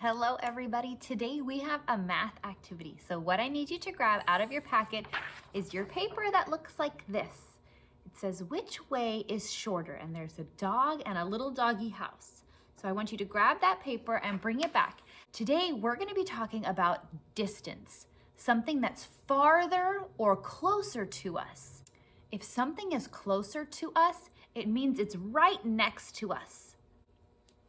Hello everybody, today we have a math activity. So what I need you to grab out of your packet is your paper that looks like this. It says, which way is shorter? And there's a dog and a little doggy house. So I want you to grab that paper and bring it back. Today we're gonna be talking about distance, something that's farther or closer to us. If something is closer to us, it means it's right next to us.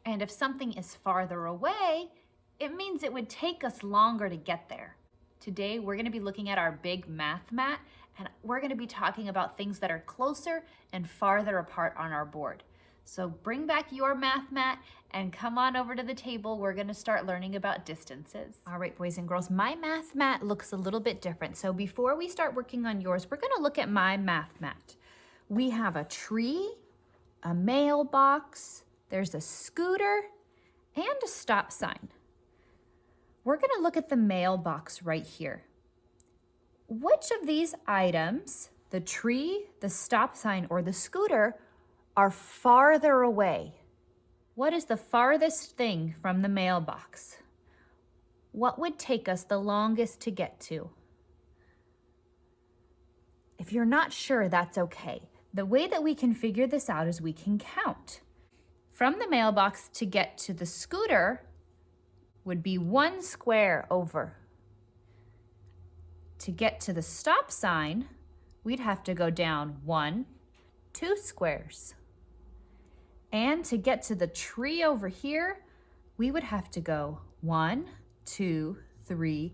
And if something is farther away, it means it would take us longer to get there. Today, we're gonna be looking at our big math mat, and we're gonna be talking about things that are closer and farther apart on our board. So bring back your math mat and come on over to the table. We're gonna start learning about distances. All right, boys and girls, my math mat looks a little bit different. So before we start working on yours, we're gonna look at my math mat. We have a tree, a mailbox, there's a scooter, and a stop sign. We're gonna look at the mailbox right here. Which of these items, the tree, the stop sign, or the scooter, are farther away? What is the farthest thing from the mailbox? What would take us the longest to get to? If you're not sure, that's okay. The way that we can figure this out is we can count. From the mailbox to get to the scooter would be 1 square over. To get to the stop sign, we'd have to go down 2 squares. And to get to the tree over here, we would have to go 1, 2, 3,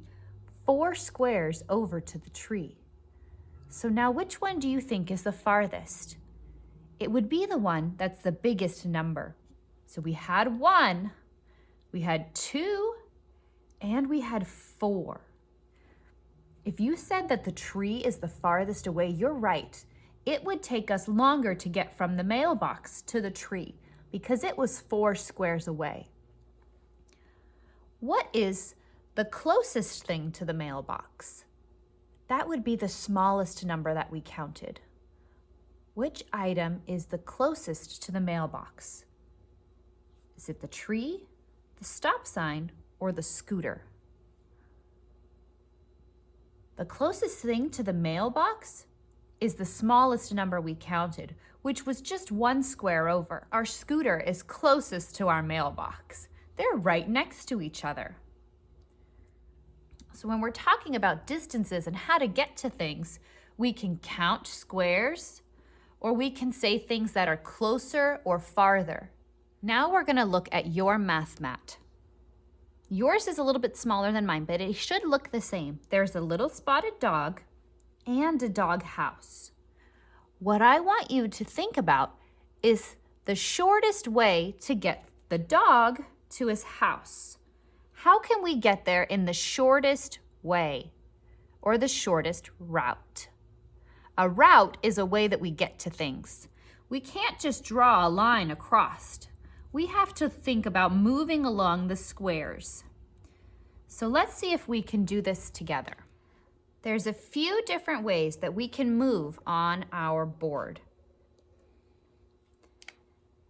4 squares over to the tree. So now which one do you think is the farthest? It would be the one that's the biggest number. So we had 1, we had 2, and we had 4. If you said that the tree is the farthest away, you're right. It would take us longer to get from the mailbox to the tree because it was 4 squares away. What is the closest thing to the mailbox? That would be the smallest number that we counted. Which item is the closest to the mailbox? Is it the tree, the stop sign, or the scooter? The closest thing to the mailbox is the smallest number we counted, which was just 1 square over. Our scooter is closest to our mailbox. They're right next to each other. So when we're talking about distances and how to get to things, we can count squares, or we can say things that are closer or farther. Now we're gonna look at your math mat. Yours is a little bit smaller than mine, but it should look the same. There's a little spotted dog and a dog house. What I want you to think about is the shortest way to get the dog to his house. How can we get there in the shortest way or the shortest route? A route is a way that we get to things. We can't just draw a line across. We have to think about moving along the squares. So let's see if we can do this together. There's a few different ways that we can move on our board.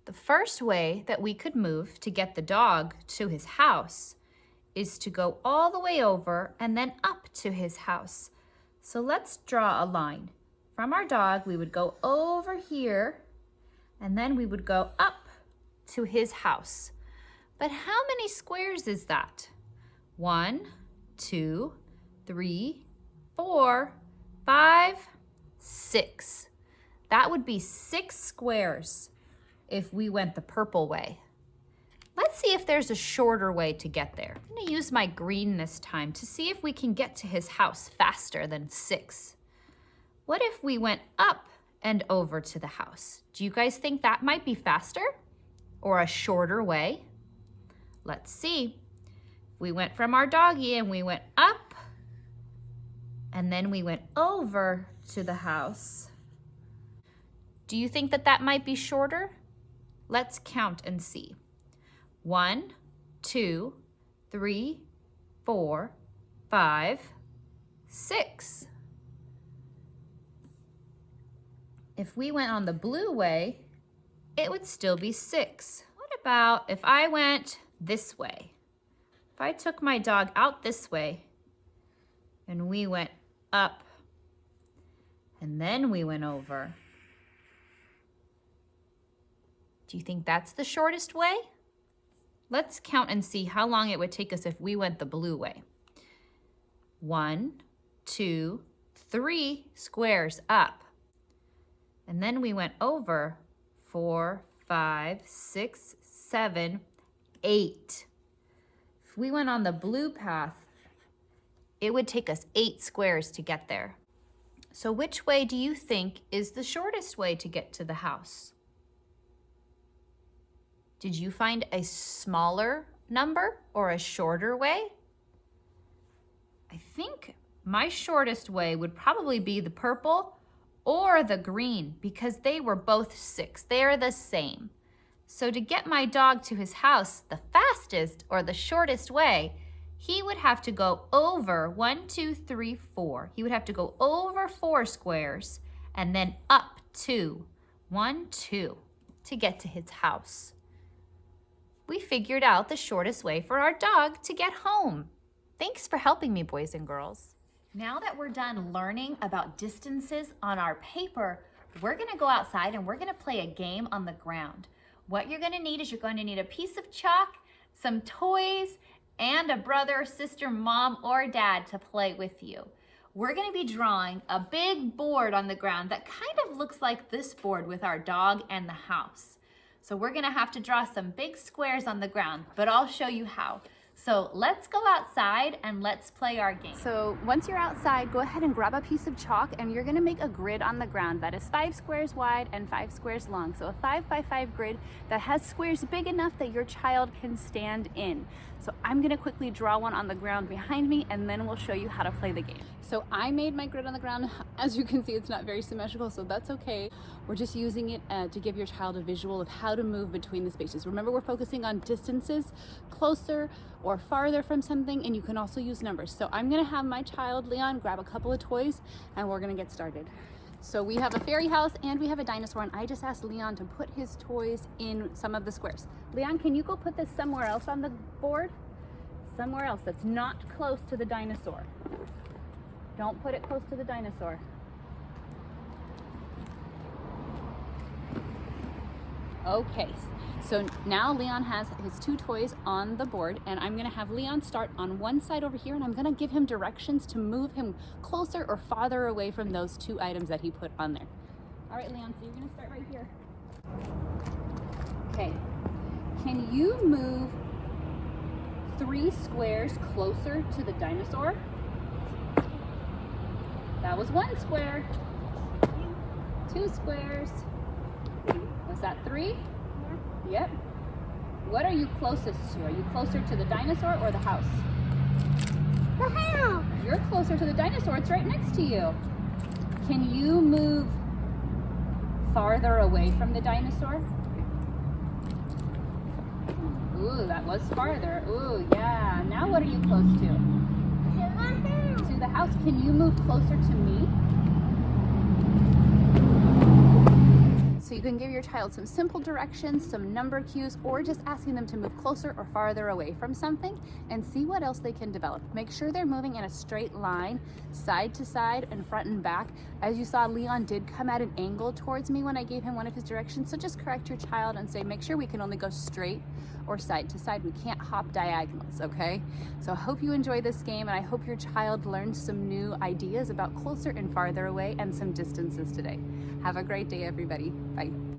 The first way that we could move to get the dog to his house is to go all the way over and then up to his house. So let's draw a line. From our dog, we would go over here, and then we would go up to his house. But how many squares is that? 1, 2, 3, 4, 5, 6. That would be 6 squares if we went the purple way. Let's see if there's a shorter way to get there. I'm gonna use my green this time to see if we can get to his house faster than 6. What if we went up and over to the house? Do you guys think that might be faster or a shorter way? Let's see. We went from our doggy and we went up, and then we went over to the house. Do you think that that might be shorter? Let's count and see. 1, 2, 3, 4, 5, 6. If we went on the blue way, it would still be 6. What about if I went this way? If I took my dog out this way and we went up and then we went over, do you think that's the shortest way? Let's count and see how long it would take us if we went the blue way. 1, 2, 3 squares up. And then we went over 4, 5, 6, 7, 8. If we went on the blue path, it would take us 8 squares to get there. So which way do you think is the shortest way to get to the house? Did you find a smaller number or a shorter way? I think my shortest way would probably be the purple or the green because they were both 6. They are the same. So to get my dog to his house the fastest or the shortest way, he would have to go over 1, 2, 3, 4. He would have to go over 4 squares and then up 2, 1, 2 to get to his house. We figured out the shortest way for our dog to get home. Thanks for helping me, boys and girls. Now that we're done learning about distances on our paper, we're gonna go outside and we're gonna play a game on the ground. What you're gonna need is you're going to need a piece of chalk, some toys, and a brother, sister, mom, or dad to play with you. We're gonna be drawing a big board on the ground that kind of looks like this board with our dog and the house. So we're gonna have to draw some big squares on the ground, but I'll show you how. So let's go outside and let's play our game. So once you're outside, go ahead and grab a piece of chalk and you're gonna make a grid on the ground that is 5 squares wide and 5 squares long. So a 5 by 5 grid that has squares big enough that your child can stand in. So I'm gonna quickly draw one on the ground behind me and then we'll show you how to play the game. So I made my grid on the ground. As you can see, it's not very symmetrical, so that's okay. We're just using it to give your child a visual of how to move between the spaces. Remember, we're focusing on distances, closer or farther from something, and you can also use numbers. So I'm gonna have my child, Leon, grab a couple of toys and we're gonna get started. So we have a fairy house and we have a dinosaur, and I just asked Leon to put his toys in some of the squares. Leon, can you go put this somewhere else on the board? Somewhere else that's not close to the dinosaur. Don't put it close to the dinosaur. Okay, so now Leon has his 2 toys on the board, and I'm gonna have Leon start on one side over here, and I'm gonna give him directions to move him closer or farther away from those 2 items that he put on there. All right, Leon, so you're gonna start right here. Okay, can you move 3 squares closer to the dinosaur? That was 1 square. 2 squares. Was that 3? Yeah. Yep. What are you closest to? Are you closer to the dinosaur or the house? The house. You're closer to the dinosaur. It's right next to you. Can you move farther away from the dinosaur? Ooh, that was farther. Ooh, yeah. Now what are you close to? To the house. Can you move closer to me? So you can give your child some simple directions, some number cues, or just asking them to move closer or farther away from something and see what else they can develop. Make sure they're moving in a straight line, side to side and front and back. As you saw, Leon did come at an angle towards me when I gave him one of his directions. So just correct your child and say, make sure we can only go straight or side to side. We can't hop diagonals, okay? So I hope you enjoy this game, and I hope your child learned some new ideas about closer and farther away and some distances today. Have a great day, everybody. Bye.